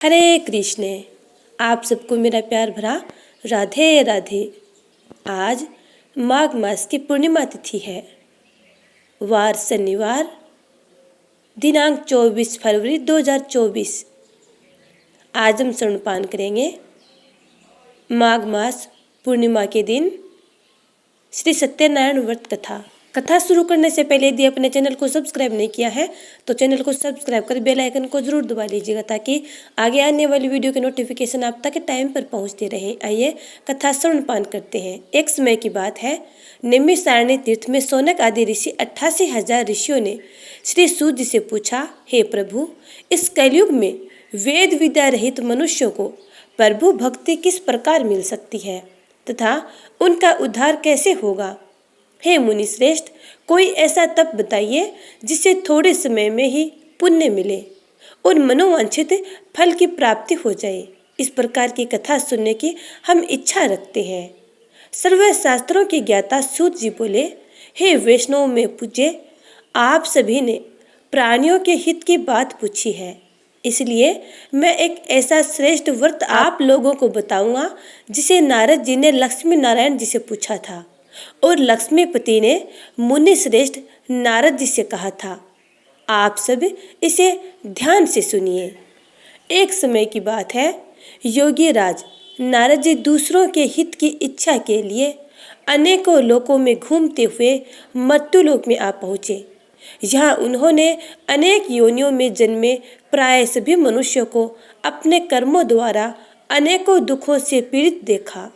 हरे कृष्ण। आप सबको मेरा प्यार भरा राधे राधे। आज माघ मास की पूर्णिमा तिथि है। वार शनिवार, दिनांक 24 फरवरी 2024। आज हम स्तनपान करेंगे। माघ मास पूर्णिमा के दिन श्री सत्यनारायण व्रत कथा शुरू करने से पहले यदि अपने चैनल को सब्सक्राइब नहीं किया है तो चैनल को सब्सक्राइब कर बेल आइकन को जरूर दबा लीजिएगा ताकि आगे आने वाली वीडियो के नोटिफिकेशन आप तक टाइम पर पहुंचते रहे। आइए कथा स्तनपान करते हैं। एक समय की बात है, नैमिषारण्य तीर्थ में शौनक आदि ऋषि 88,000 ऋषियों ने श्री सूत जी से पूछा, हे प्रभु, इस कलयुग में वेद विद्या रहित मनुष्यों को प्रभु भक्ति किस प्रकार मिल सकती है तथा उनका उद्धार कैसे होगा। हे मुनि श्रेष्ठ, कोई ऐसा तप बताइए जिससे थोड़े समय में ही पुण्य मिले और मनोवांछित फल की प्राप्ति हो जाए। इस प्रकार की कथा सुनने की हम इच्छा रखते हैं। सर्व शास्त्रों के ज्ञाता सूत जी बोले, हे वैष्णव में पूज्य, आप सभी ने प्राणियों के हित की बात पूछी है, इसलिए मैं एक ऐसा श्रेष्ठ व्रत आप लोगों को बताऊंगा जिसे नारद जी ने लक्ष्मी नारायण जी से पूछा था और लक्ष्मीपति ने मुनि श्रेष्ठ नारद जी से कहा था। आप सब इसे ध्यान से सुनिए। एक समय की बात है, योगी राज नारद जी दूसरों के हित की इच्छा के लिए अनेकों लोकों में घूमते हुए मर्त्युलोक में आ पहुँचे। यहाँ उन्होंने अनेक योनियों में जन्मे प्राय सभी मनुष्यों को अपने कर्मों द्वारा अनेकों दुखों से पीड़ित देखा।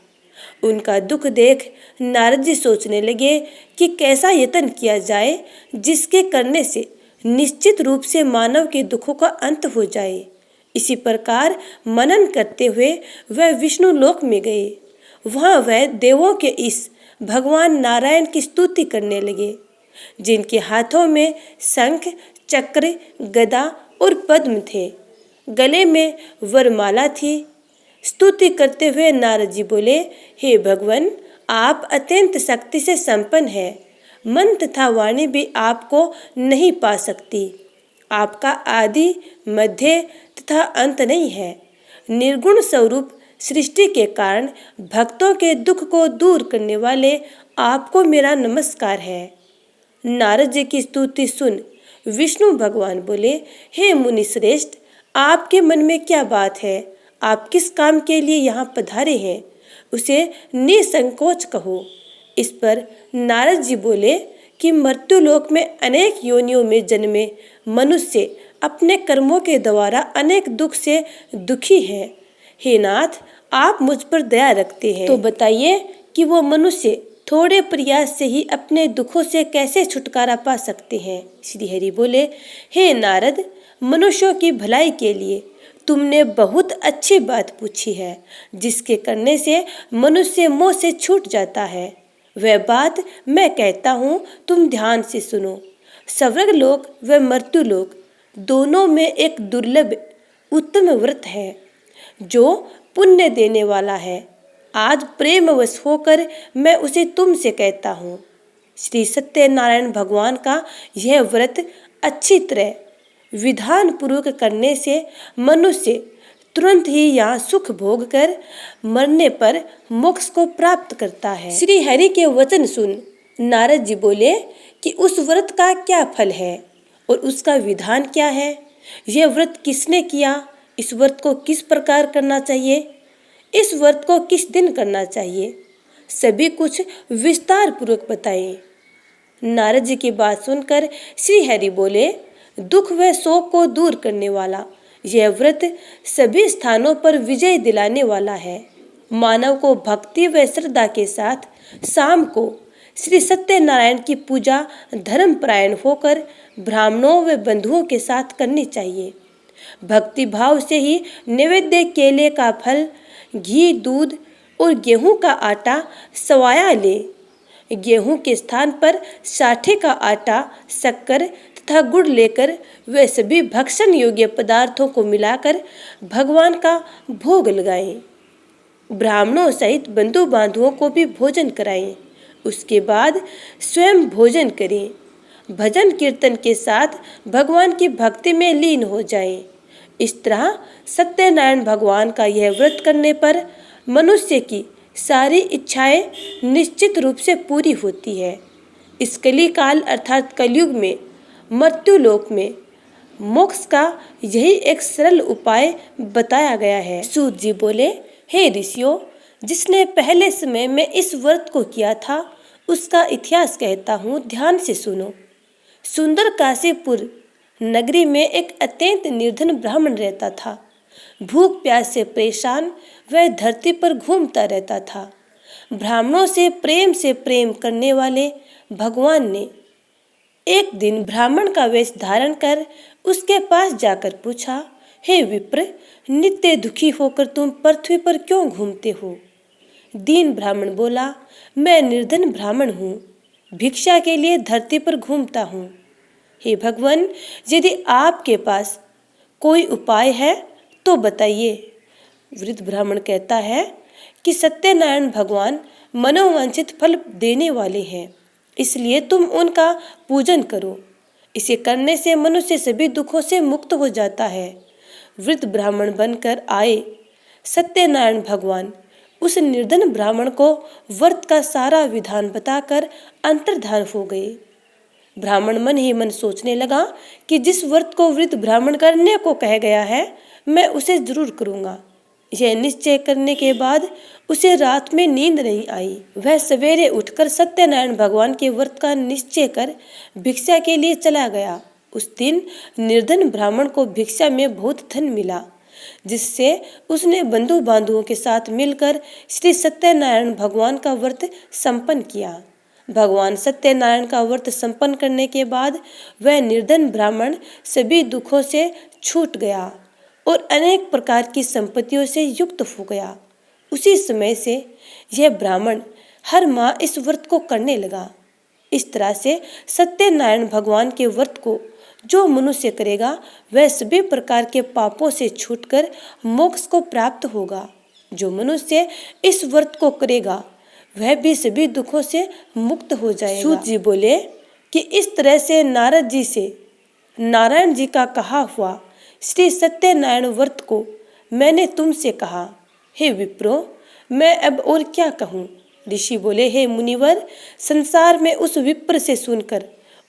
उनका दुख देख नारद जी सोचने लगे कि कैसा यत्न किया जाए जिसके करने से निश्चित रूप से मानव के दुखों का अंत हो जाए। इसी प्रकार मनन करते हुए वह विष्णु लोक में गए। वहाँ वह देवों के इस भगवान नारायण की स्तुति करने लगे, जिनके हाथों में शंख, चक्र, गदा और पद्म थे। गले में वरमाला थी। स्तुति करते हुए नारद जी बोले, हे भगवान, आप अत्यंत शक्ति से संपन्न हैं। मन तथा वाणी भी आपको नहीं पा सकती। आपका आदि, मध्य तथा अंत नहीं है। निर्गुण स्वरूप सृष्टि के कारण भक्तों के दुख को दूर करने वाले आपको मेरा नमस्कार है। नारद जी की स्तुति सुन विष्णु भगवान बोले, हे मुनि श्रेष्ठ, आपके मन में क्या बात है? आप किस काम के लिए यहाँ पधारे हैं, उसे निसंकोच कहो। इस पर नारद जी बोले कि मर्त्युलोक में अनेक योनियों में जन्मे मनुष्य अपने कर्मों के द्वारा अनेक दुख से दुखी हैं। हे नाथ, आप मुझ पर दया रखते हैं तो बताइए कि वो मनुष्य थोड़े प्रयास से ही अपने दुखों से कैसे छुटकारा पा सकते हैं। श्री हरि बोले, हे नारद, मनुष्यों की भलाई के लिए तुमने बहुत अच्छी बात पूछी है, जिसके करने से मनुष्य मोह से छूट जाता है। वह बात मैं कहता हूँ, तुम ध्यान से सुनो। स्वर्ग लोक व मर्त्यु लोक दोनों में एक दुर्लभ उत्तम व्रत है जो पुण्य देने वाला है। आज प्रेमवश होकर मैं उसे तुमसे कहता हूँ। श्री सत्यनारायण भगवान का यह व्रत अच्छी तरह विधान पूर्वक करने से मनुष्य तुरंत ही यहाँ सुख भोग कर मरने पर मोक्ष को प्राप्त करता है। श्री हरि के वचन सुन नारद जी बोले कि उस व्रत का क्या फल है और उसका विधान क्या है। यह व्रत किसने किया, इस व्रत को किस प्रकार करना चाहिए, इस व्रत को किस दिन करना चाहिए, सभी कुछ विस्तार पूर्वक बताएं। नारद जी की बात सुनकर श्री हरि बोले, दुख व शोक को दूर करने वाला यह व्रत सभी स्थानों पर विजय दिलाने वाला है। मानव को भक्ति व श्रद्धा के साथ शाम को श्री सत्यनारायण की पूजा धर्मपरायण होकर ब्राह्मणों व बंधुओं के साथ करनी चाहिए। भक्ति भाव से ही नैवेद्य केले का फल, घी, दूध और गेहूं का आटा सवाया ले। गेहूं के स्थान पर साठे का आटा, शक्कर तथा गुड़ लेकर वे सभी भक्षण योग्य पदार्थों को मिलाकर भगवान का भोग लगाएं। ब्राह्मणों सहित बंधु बांधवों को भी भोजन कराएं। उसके बाद स्वयं भोजन करें। भजन कीर्तन के साथ भगवान की भक्ति में लीन हो जाएं। इस तरह सत्यनारायण भगवान का यह व्रत करने पर मनुष्य की सारी इच्छाएं निश्चित रूप से पूरी होती है। इस कली काल अर्थात कलयुग में मृत्यु लोक में मोक्ष का यही एक सरल उपाय बताया गया है। सूत जी बोले, हे ऋषियों, जिसने पहले समय में इस व्रत को किया था उसका इतिहास कहता हूँ, ध्यान से सुनो। सुंदर काशीपुर नगरी में एक अत्यंत निर्धन ब्राह्मण रहता था। भूख प्यास से परेशान वह धरती पर घूमता रहता था। ब्राह्मणों से प्रेम करने वाले भगवान ने एक दिन ब्राह्मण का वेश धारण कर उसके पास जाकर पूछा, हे विप्र, नित्य दुखी होकर तुम पृथ्वी पर क्यों घूमते हो? दीन ब्राह्मण बोला, मैं निर्धन ब्राह्मण हूँ, भिक्षा के लिए धरती पर घूमता हूँ। हे भगवान, यदि आपके पास कोई उपाय है तो बताइए। वृद्ध ब्राह्मण कहता है कि सत्यनारायण भगवान मनोवांछित फल देने वाले हैं, इसलिए तुम उनका पूजन करो। इसे करने से मनुष्य सभी दुखों से मुक्त हो जाता है। वृद्ध ब्राह्मण बनकर आए सत्यनारायण भगवान उस निर्धन ब्राह्मण को व्रत का सारा विधान बताकर अंतर्धान हो गए। ब्राह्मण मन ही मन सोचने लगा कि जिस व्रत को वृद्ध ब्राह्मण करने को कह गया है मैं उसे जरूर करूंगा। यह निश्चय करने के बाद उसे रात में नींद नहीं आई। वह सवेरे उठकर सत्यनारायण भगवान के व्रत का निश्चय कर भिक्षा के लिए चला गया। उस दिन निर्धन ब्राह्मण को भिक्षा में बहुत धन मिला, जिससे उसने बंधु बांधुओं के साथ मिलकर श्री सत्यनारायण भगवान का व्रत संपन्न किया। भगवान सत्यनारायण का व्रत संपन्न करने के बाद वह निर्धन ब्राह्मण सभी दुखों से छूट गया और अनेक प्रकार की संपत्तियों से युक्त हो गया। उसी समय से यह ब्राह्मण हर माह इस व्रत को करने लगा। इस तरह से सत्यनारायण भगवान के व्रत को जो मनुष्य करेगा वह सभी प्रकार के पापों से छूटकर मोक्ष को प्राप्त होगा। जो मनुष्य इस व्रत को करेगा वह भी सभी दुखों से मुक्त हो जाएगा। सूत जी बोले कि इस तरह से नारद जी से नारायण जी का कहा हुआ श्री सत्यनारायण व्रत को मैंने तुमसे कहा। हे विप्रो, मैं अब और क्या कहूँ? ऋषि बोले, हे मुनिवर, संसार में उस विप्र से सुनकर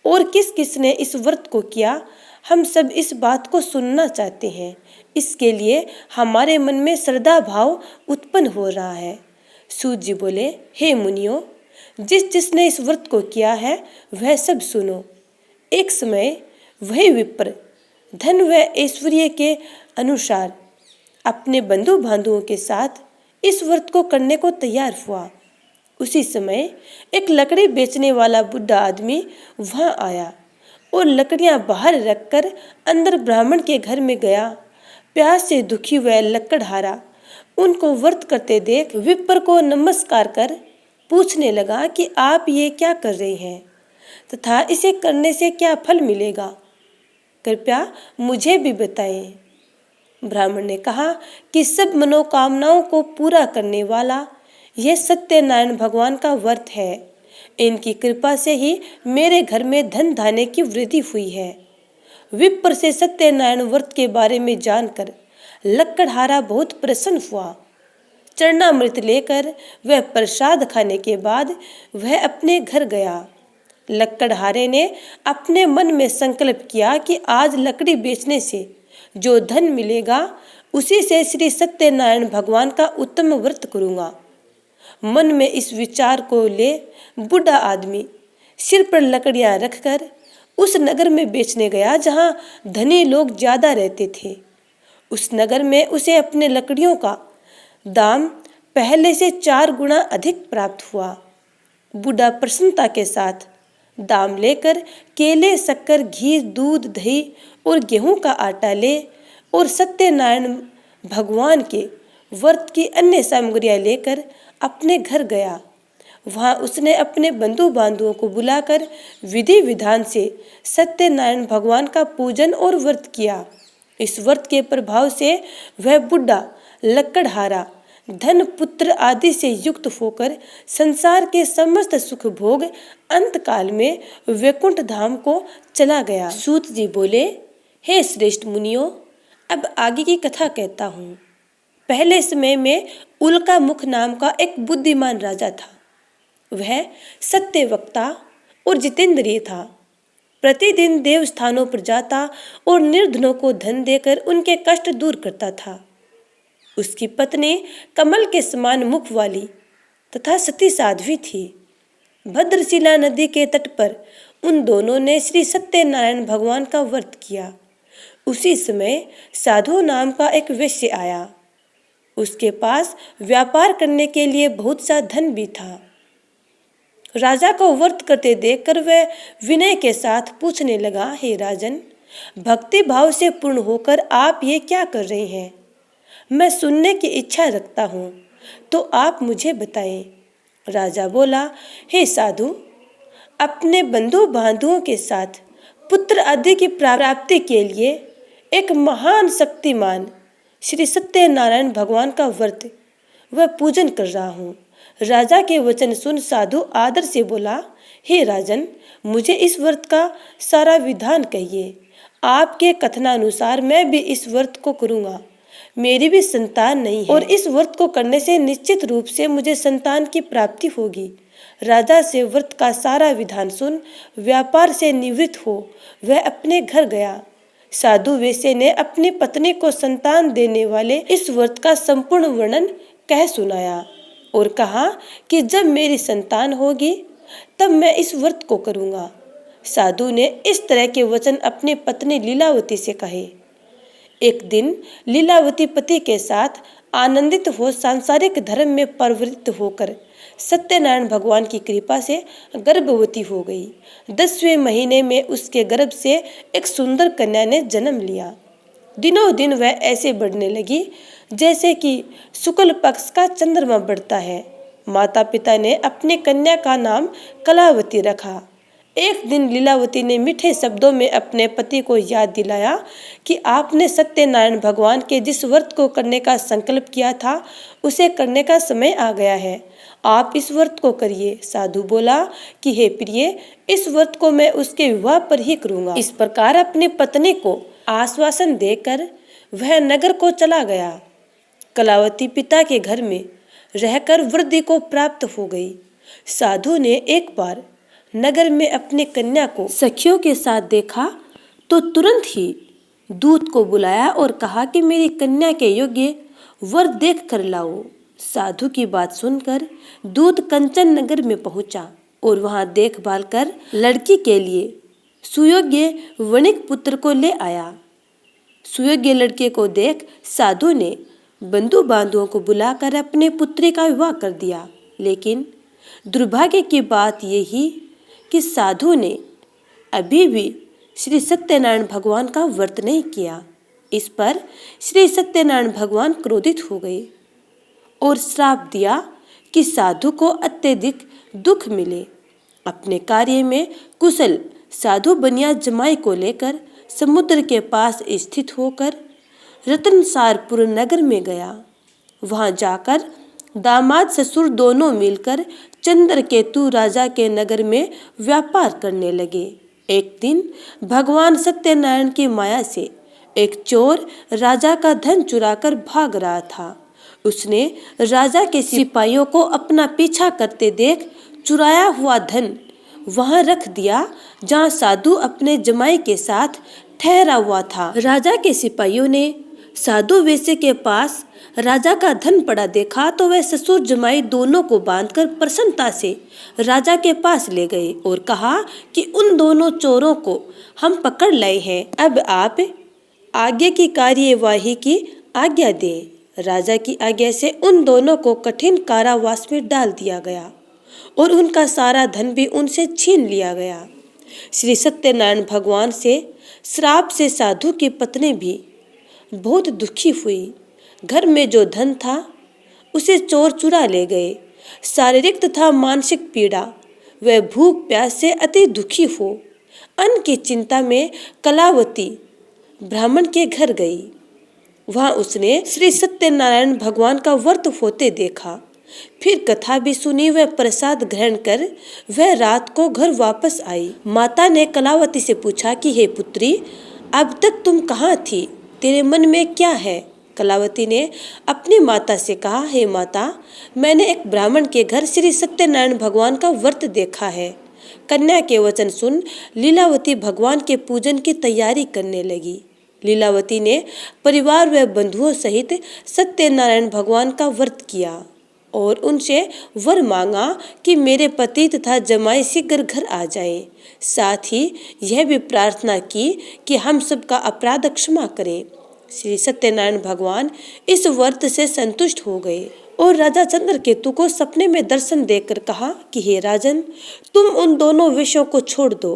और किस किस ने इस व्रत को किया, हम सब इस बात को सुनना चाहते हैं। इसके लिए हमारे मन में श्रद्धा भाव उत्पन्न हो रहा है। सूत जी बोले, हे मुनियों, जिसने इस व्रत को किया है वह सब सुनो। एक समय वही विप्र धन व ऐश्वर्य के अनुसार अपने बंधु बांधुओं के साथ इस व्रत को करने को तैयार हुआ। उसी समय एक लकड़ी बेचने वाला बुढ़ा आदमी वहां आया और लकड़ियां बाहर रखकर अंदर ब्राह्मण के घर में गया। प्यास से दुखी वह लकड़हारा उनको व्रत करते देख विप्र को नमस्कार कर पूछने लगा कि आप ये क्या कर रहे हैं तथा इसे करने से क्या फल मिलेगा, कृपया मुझे भी बताएं। ब्राह्मण ने कहा कि सब मनोकामनाओं को पूरा करने वाला यह सत्यनारायण भगवान का व्रत है। इनकी कृपा से ही मेरे घर में धन धान्य की वृद्धि हुई है। विप्र से सत्यनारायण व्रत के बारे में जानकर लकड़हारा बहुत प्रसन्न हुआ। चरणामृत लेकर वह प्रसाद खाने के बाद वह अपने घर गया। लकड़हारे ने अपने मन में संकल्प किया कि आज लकड़ी बेचने से जो धन मिलेगा उसी से श्री सत्यनारायण भगवान का उत्तम व्रत करूंगा। मन में इस विचार को ले बूढ़ा आदमी सिर पर लकड़ियां रखकर उस नगर में बेचने गया जहां धनी लोग ज्यादा रहते थे। उस नगर में उसे अपने लकड़ियों का दाम पहले से 4 गुना अधिक प्राप्त हुआ। बूढ़ा प्रसन्नता के साथ दाम लेकर केले, शक्कर, घी, दूध, दही और गेहूं का आटा ले और सत्यनारायण भगवान के व्रत की अन्य सामग्रियां लेकर अपने घर गया। वहां उसने अपने बंधु बांधुओं को बुलाकर विधि विधान से सत्यनारायण भगवान का पूजन और व्रत किया। इस व्रत के प्रभाव से वह बुढ़ा लकड़हारा धन, पुत्र आदि से युक्त होकर संसार के समस्त सुख भोग अंत काल में वैकुंठ धाम को चला गया। सूत जी बोले, हे श्रेष्ठ मुनियों, अब आगे की कथा कहता हूँ। पहले समय में उल्का मुख नाम का एक बुद्धिमान राजा था। वह सत्यवक्ता और जितेंद्रिय था। प्रतिदिन देव स्थानों पर जाता और निर्धनों को धन देकर उनके कष्ट दूर करता था। उसकी पत्नी कमल के समान मुख वाली तथा सती साध्वी थी। भद्रशिला नदी के तट पर उन दोनों ने श्री सत्यनारायण भगवान का व्रत किया। उसी समय साधु नाम का एक वैश्य आया। उसके पास व्यापार करने के लिए बहुत सा धन भी था। राजा को व्रत करते देखकर वह विनय के साथ पूछने लगा, हे राजन, भक्ति भाव से पूर्ण होकर आप ये क्या कर रहे हैं? मैं सुनने की इच्छा रखता हूँ, तो आप मुझे बताएं। राजा बोला, हे साधु, अपने बंधु बांधुओं के साथ पुत्र आदि की प्राप्ति के लिए एक महान शक्तिमान श्री सत्यनारायण भगवान का व्रत व पूजन कर रहा हूँ। राजा के वचन सुन साधु आदर से बोला, हे राजन, मुझे इस व्रत का सारा विधान कहिए। आपके कथनानुसार मैं भी इस व्रत को करूँगा। मेरी भी संतान नहीं है और इस व्रत को करने से निश्चित रूप से मुझे संतान की प्राप्ति होगी। राजा से व्रत का सारा विधान सुन व्यापार से निवृत्त हो वह अपने घर गया। साधु वैश्य ने अपनी पत्नी को संतान देने वाले इस व्रत का संपूर्ण वर्णन कह सुनाया और कहा कि जब मेरी संतान होगी तब मैं इस व्रत को करूँगा। साधु ने इस तरह के वचन अपनी पत्नी लीलावती से कहे। एक दिन लीलावती पति के साथ आनंदित हो सांसारिक धर्म में प्रवृत्त होकर सत्यनारायण भगवान की कृपा से गर्भवती हो गई। 10वें महीने में उसके गर्भ से एक सुंदर कन्या ने जन्म लिया। दिनों दिन वह ऐसे बढ़ने लगी जैसे कि शुक्ल पक्ष का चंद्रमा बढ़ता है। माता पिता ने अपनी कन्या का नाम कलावती रखा। एक दिन लीलावती ने मीठे शब्दों में अपने पति को याद दिलाया कि आपने सत्यनारायण भगवान के जिस व्रत को करने का संकल्प किया था उसे करने का समय आ गया है। आप इस व्रत को करिए। साधु बोला कि हे प्रिय, इस व्रत को मैं उसके विवाह पर ही करूँगा। इस प्रकार अपनी पत्नी को आश्वासन देकर वह नगर को चला गया। कलावती पिता के घर में रहकर वृद्धि को प्राप्त हो गई। साधु ने एक बार नगर में अपनी कन्या को सखियों के साथ देखा तो तुरंत ही दूत को बुलाया और कहा कि मेरी कन्या के योग्य वर देख कर लाओ। साधु की बात सुनकर दूत कंचन नगर में पहुंचा और वहां देखभाल कर लड़की के लिए सुयोग्य वणिक पुत्र को ले आया। सुयोग्य लड़के को देख साधु ने बंधु बांधुओं को बुलाकर अपने पुत्री का विवाह कर दिया। लेकिन दुर्भाग्य की बात यही कि साधु ने अभी भी श्री सत्यनारायण भगवान का व्रत नहीं किया। इस पर श्री सत्यनारायण भगवान क्रोधित हो गए और श्राप दिया कि साधु को अत्यधिक दुख मिले। अपने कार्य में कुशल साधु बनिया जमाई को लेकर समुद्र के पास स्थित होकर रतनसारपुर नगर में गया। वहां जाकर दामाद ससुर दोनों मिलकर चंद्रकेतु राजा के नगर में व्यापार करने लगे। एक दिन भगवान सत्यनारायण की माया से एक चोर राजा का धन चुराकर भाग रहा था। उसने राजा के सिपाहियों को अपना पीछा करते देख चुराया हुआ धन वहां रख दिया जहां साधु अपने जमाई के साथ ठहरा हुआ था। राजा के सिपाहियों ने साधु वैश्य के पास राजा का धन पड़ा देखा तो वह ससुर जमाई दोनों को बांधकर प्रसन्नता से राजा के पास ले गए और कहा कि उन दोनों चोरों को हम पकड़ लाए हैं। अब आप आगे की कार्यवाही की आज्ञा दें। राजा की आज्ञा से उन दोनों को कठिन कारावास में डाल दिया गया और उनका सारा धन भी उनसे छीन लिया गया। श्री सत्यनारायण भगवान से श्राप से साधु की पत्नी भी बहुत दुखी हुई। घर में जो धन था उसे चोर चुरा ले गए। शारीरिक तथा मानसिक पीड़ा व भूख प्यास से अति दुखी हो अन्न की चिंता में कलावती ब्राह्मण के घर गई। वहां उसने श्री सत्यनारायण भगवान का व्रत होते देखा। फिर कथा भी सुनी व प्रसाद ग्रहण कर वह रात को घर वापस आई। माता ने कलावती से पूछा कि हे पुत्री, अब तक तुम कहाँ थी तेरे मन में क्या है? कलावती ने अपनी माता से कहा, हे माता, मैंने एक ब्राह्मण के घर श्री सत्यनारायण भगवान का व्रत देखा है। कन्या के वचन सुन लीलावती भगवान के पूजन की तैयारी करने लगी। लीलावती ने परिवार व बंधुओं सहित सत्यनारायण भगवान का व्रत किया और उनसे वर मांगा कि मेरे पति तथा जमाई शीघ्र घर आ जाएं। साथ ही यह भी प्रार्थना की कि हम सबका अपराध क्षमा करें। श्री सत्यनारायण भगवान इस व्रत से संतुष्ट हो गए और राजा चंद्रकेतु को सपने में दर्शन देकर कहा कि हे राजन, तुम उन दोनों विषयों को छोड़ दो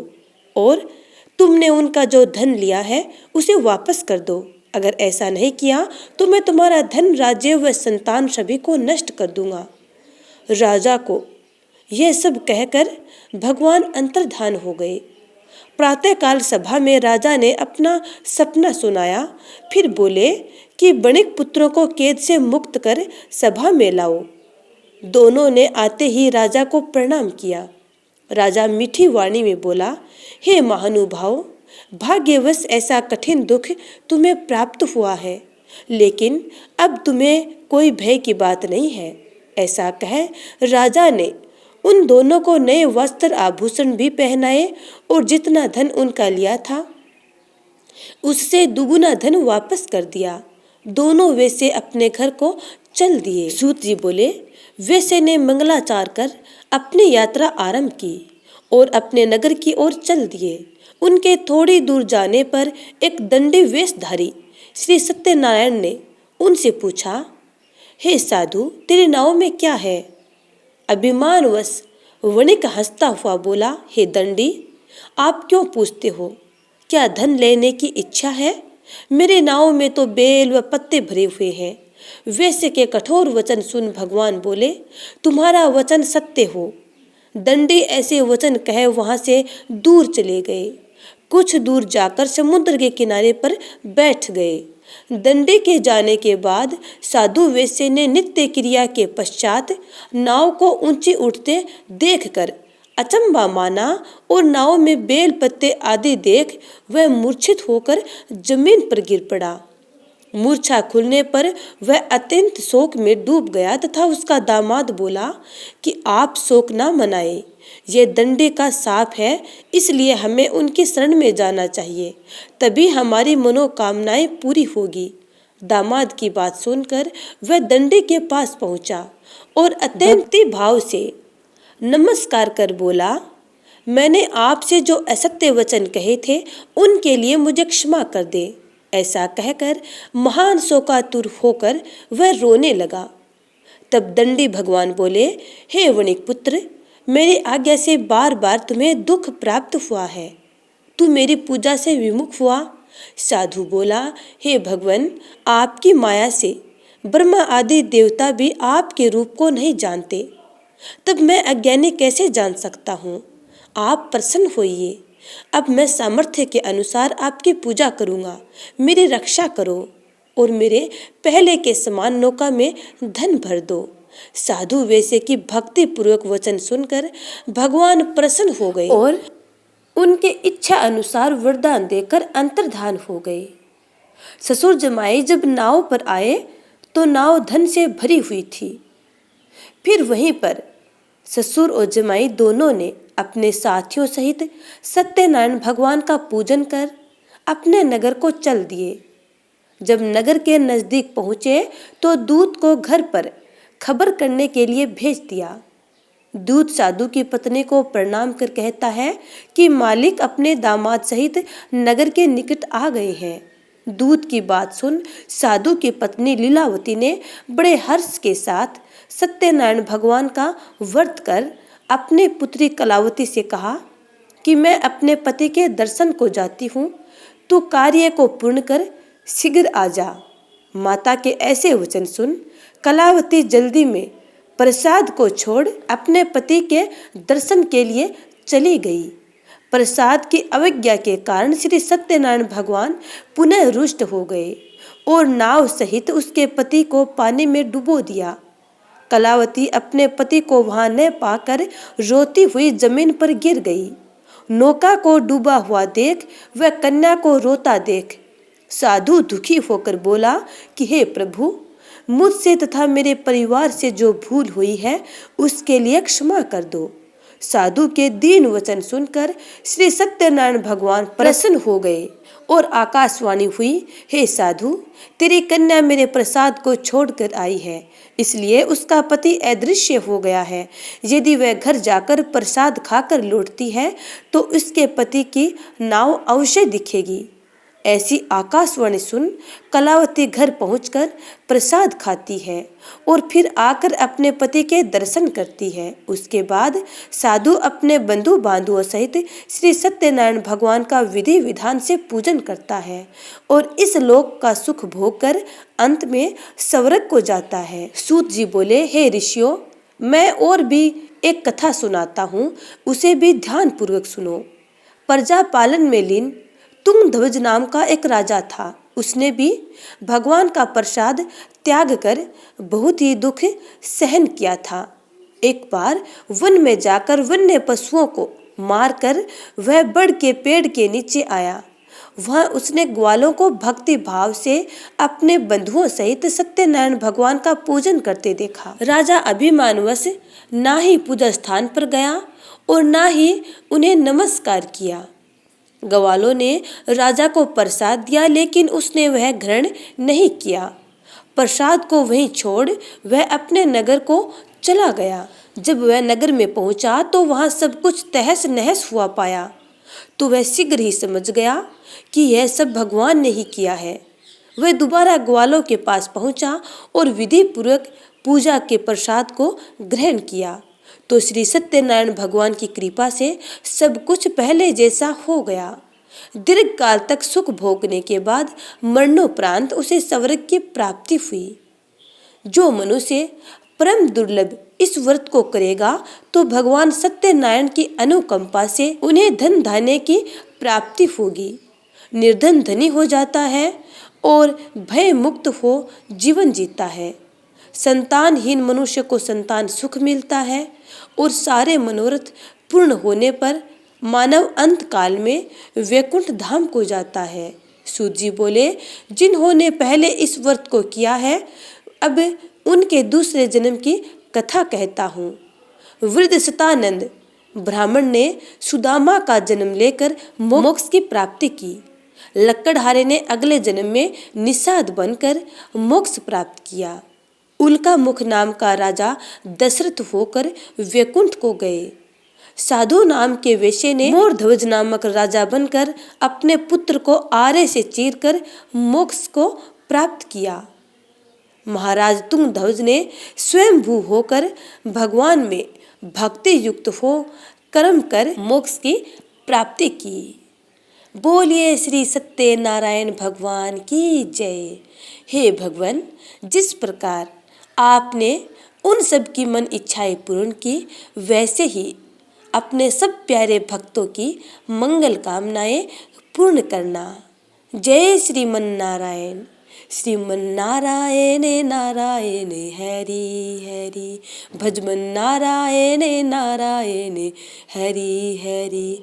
और तुमने उनका जो धन लिया है उसे वापस कर दो। अगर ऐसा नहीं किया तो मैं तुम्हारा धन, राज्य व संतान सभी को नष्ट कर दूंगा। राजा को यह सब कहकर भगवान अंतर्धान हो गए। प्रातःकाल सभा में राजा ने अपना सपना सुनाया। फिर बोले कि बणिक पुत्रों को कैद से मुक्त कर सभा में लाओ। दोनों ने आते ही राजा को प्रणाम किया। राजा मीठी वाणी में बोला, हे महानुभाव, भाग्यवश ऐसा कठिन दुख तुम्हें प्राप्त हुआ है, लेकिन अब तुम्हें कोई भय की बात नहीं है। ऐसा कह राजा ने उन दोनों को नए वस्त्र आभूषण भी पहनाए और जितना धन उनका लिया था उससे दुगुना धन वापस कर दिया। दोनों वैसे अपने घर को चल दिए। सूत जी बोले, वैसे ने मंगलाचार कर अपनी यात्रा आरंभ की और अपने नगर की ओर चल दिए। उनके थोड़ी दूर जाने पर एक दंडी वेशधारी श्री सत्यनारायण ने उनसे पूछा, हे साधु, तेरी नाव में क्या है? अभिमानवश वणिक हंसता हुआ बोला, हे दंडी, आप क्यों पूछते हो? क्या धन लेने की इच्छा है? मेरे नाव में तो बेल व पत्ते भरे हुए हैं। वैश्य के कठोर वचन सुन भगवान बोले, तुम्हारा वचन सत्य हो। दंडी ऐसे वचन कहे वहां से दूर चले गए। कुछ दूर जाकर समुद्र के किनारे पर बैठ गए। दंडी के जाने के बाद साधु वैश्य ने नित्य क्रिया के पश्चात नाव को ऊंची उठते देखकर अचंबा माना और नाव में बेल पत्ते आदि देख वह मूर्छित होकर जमीन पर गिर पड़ा। मूर्छा खुलने पर वह अत्यंत शोक में डूब गया तथा उसका दामाद बोला कि आप शोक ना मनाए, ये दंडे का साप है, इसलिए हमें उनकी शरण में जाना चाहिए, तभी हमारी मनोकामनाएं पूरी होगी। दामाद की बात सुनकर वह दंडे के पास पहुंचा और अत्यंत भाव से नमस्कार कर बोला, मैंने आपसे जो असत्य वचन कहे थे उनके लिए मुझे क्षमा कर दे। ऐसा कहकर महान शोकातुर होकर वह रोने लगा। तब दंडी भगवान बोले, हे वणिक पुत्र, मेरी आज्ञा से बार बार तुम्हें दुख प्राप्त हुआ है। तू मेरी पूजा से विमुख हुआ। साधु बोला, हे भगवान, आपकी माया से ब्रह्मा आदि देवता भी आपके रूप को नहीं जानते, तब मैं अज्ञानी कैसे जान सकता हूँ? आप प्रसन्न होइए। अब मैं सामर्थ्य के अनुसार आपकी पूजा करूँगा। मेरी रक्षा करो और मेरे पहले के समान नौका में धन भर दो। साधु वैश्य की भक्ति पूर्वक वचन सुनकर भगवान प्रसन्न हो गए और उनके इच्छा अनुसार वरदान देकर अंतर्धान हो गए। ससुर जमाई जब नाव पर आए तो नाव धन से भरी हुई थी। फिर वहीं पर ससुर और जमाई दोनों ने अपने साथियों सहित सत्यनारायण भगवान का पूजन कर अपने नगर को चल दिए। जब नगर के नजदीक पहुंचे तो दूत को घर पर खबर करने के लिए भेज दिया। दूत साधु की पत्नी को प्रणाम कर कहता है कि मालिक अपने दामाद सहित नगर के निकट आ गए हैं। दूत की बात सुन साधु की पत्नी लीलावती ने बड़े हर्ष के साथ सत्यनारायण भगवान का व्रत कर अपने पुत्री कलावती से कहा कि मैं अपने पति के दर्शन को जाती हूँ, तू कार्य को पूर्ण कर शीघ्र आ जा। माता के ऐसे वचन सुन कलावती जल्दी में प्रसाद को छोड़ अपने पति के दर्शन के लिए चली गई। प्रसाद की अवज्ञा के कारण श्री सत्यनारायण भगवान पुनः रुष्ट हो गए और नाव सहित उसके पति को पानी में डुबो दिया। कलावती अपने पति को वहां न पाकर रोती हुई जमीन पर गिर गई। नौका को डूबा हुआ देख वह कन्या को रोता देख साधु दुखी होकर बोला कि हे प्रभु, मुझसे तथा मेरे परिवार से जो भूल हुई है उसके लिए क्षमा कर दो। साधु के दीन वचन सुनकर श्री सत्यनारायण भगवान प्रसन्न हो गए और आकाशवाणी हुई, हे साधु, तेरी कन्या मेरे प्रसाद को छोड़कर आई है, इसलिए उसका पति अदृश्य हो गया है। यदि वह घर जाकर प्रसाद खाकर लौटती है तो उसके पति की नाव अवश्य दिखेगी। ऐसी आकाशवाणी सुन कलावती घर पहुंचकर प्रसाद खाती है और फिर आकर अपने पति के दर्शन करती है। उसके बाद साधु अपने बंधु बांधुओं सहित श्री सत्यनारायण भगवान का विधि विधान से पूजन करता है और इस लोक का सुख भोग कर अंत में स्वर्ग को जाता है। सूत जी बोले, हे ऋषियों, मैं और भी एक कथा सुनाता हूँ, उसे भी ध्यान पूर्वक सुनो। प्रजा पालन में लीन तुंगध्वज नाम का एक राजा था। उसने भी भगवान का प्रसाद त्याग कर बहुत ही दुख सहन किया था। एक बार वन में जाकर वन्य पशुओं को मारकर वह बड़ के पेड़ के नीचे आया। वहां उसने ग्वालों को भक्ति भाव से अपने बंधुओं सहित सत्यनारायण भगवान का पूजन करते देखा। राजा अभिमानवश ना ही पूजा स्थान पर गया और ना ही उन्हें नमस्कार किया। ग्वालों ने राजा को प्रसाद दिया, लेकिन उसने वह ग्रहण नहीं किया। प्रसाद को वहीं छोड़ वह अपने नगर को चला गया। जब वह नगर में पहुंचा तो वहां सब कुछ तहस नहस हुआ पाया, तो वह शीघ्र ही समझ गया कि यह सब भगवान ने ही किया है। वह दोबारा ग्वालों के पास पहुंचा और विधि पूर्वक पूजा के प्रसाद को ग्रहण किया, तो श्री सत्यनारायण भगवान की कृपा से सब कुछ पहले जैसा हो गया। दीर्घ काल तक सुख भोगने के बाद मरणोपरांत उसे स्वर्ग की प्राप्ति हुई। जो मनुष्य परम दुर्लभ इस व्रत को करेगा तो भगवान सत्यनारायण की अनुकंपा से उन्हें धन धान्य की प्राप्ति होगी। निर्धन धनी हो जाता है और भय मुक्त हो जीवन जीता है। संतानहीन मनुष्य को संतान सुख मिलता है और सारे मनोरथ पूर्ण होने पर मानव अंत काल में वैकुंठ धाम को जाता है। सूत जी बोले, जिन्होंने पहले इस व्रत को किया है, अब उनके दूसरे जन्म की कथा कहता हूँ। वृद्ध सतानंद ब्राह्मण ने सुदामा का जन्म लेकर मोक्ष की प्राप्ति की। लक्कड़हारे ने अगले जन्म में निषाद बनकर मोक्ष प्राप्त किया। उल्का मुख नाम का राजा दशरथ होकर वैकुंठ को गए। साधु नाम के वेश्य ने मोरध्वज नामक राजा बनकर अपने पुत्र को आरे से चीरकर मोक्ष को प्राप्त किया। महाराज तुंगध्वज ने स्वयंभू होकर भगवान में भक्ति युक्त हो कर्म कर मोक्ष की प्राप्ति की। बोलिए श्री सत्यनारायण भगवान की जय। हे भगवान, जिस प्रकार आपने उन सब की मन इच्छाएं पूर्ण की, वैसे ही अपने सब प्यारे भक्तों की मंगल कामनाएं पूर्ण करना। जय श्रीमन नारायण। श्रीमन नारायण नारायण हरि हरि, भजमन नारायण नारायण हरि हरि।